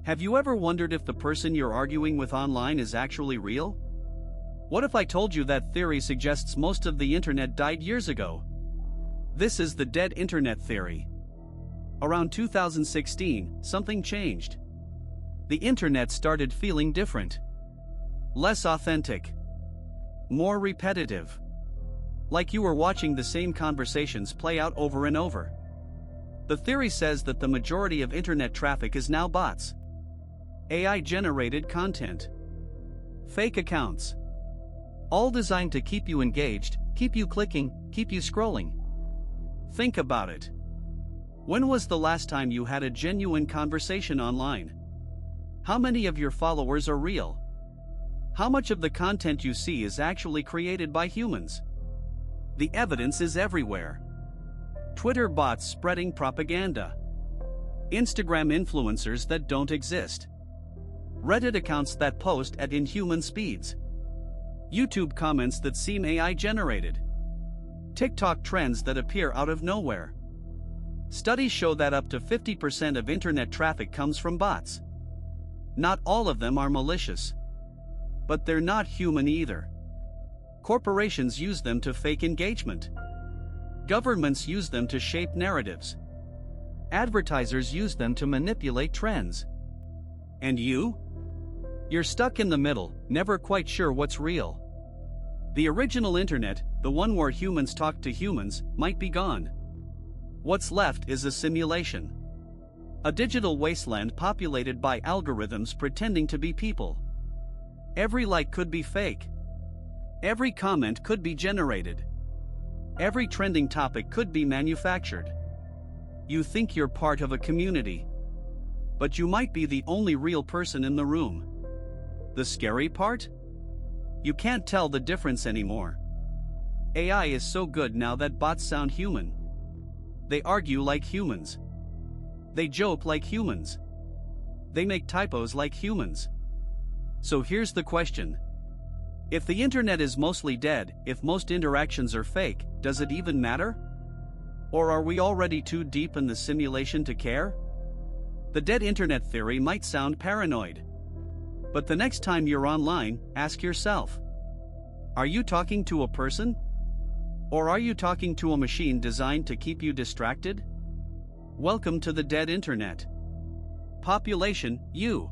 Have you ever wondered if the person you're arguing with online is actually real? What if I told you that theory suggests most of the internet died years ago? This is the dead internet theory. Around 2016, something changed. The internet started feeling different. Less authentic. More repetitive. Like you were watching the same conversations play out over and over. The theory says that the majority of internet traffic is now bots. AI-generated content. Fake accounts. All designed to keep you engaged, keep you clicking, keep you scrolling. Think about it. When was the last time you had a genuine conversation online? How many of your followers are real? How much of the content you see is actually created by humans? The evidence is everywhere. Twitter bots spreading propaganda. Instagram influencers that don't exist. Reddit accounts that post at inhuman speeds. YouTube comments that seem AI-generated. TikTok trends that appear out of nowhere. Studies show that up to 50% of internet traffic comes from bots. Not all of them are malicious. But they're not human either. Corporations use them to fake engagement. Governments use them to shape narratives. Advertisers use them to manipulate trends. And you? You're stuck in the middle, never quite sure what's real. The original internet, the one where humans talk to humans, might be gone. What's left is a simulation. A digital wasteland populated by algorithms pretending to be people. Every like could be fake. Every comment could be generated. Every trending topic could be manufactured. You think you're part of a community. But you might be the only real person in the room. The scary part? You can't tell the difference anymore. AI is so good now that bots sound human. They argue like humans. They joke like humans. They make typos like humans. So here's the question. If the internet is mostly dead, if most interactions are fake, does it even matter? Or are we already too deep in the simulation to care? The dead internet theory might sound paranoid. But the next time you're online, ask yourself. Are you talking to a person? Or are you talking to a machine designed to keep you distracted? Welcome to the dead internet. Population, you.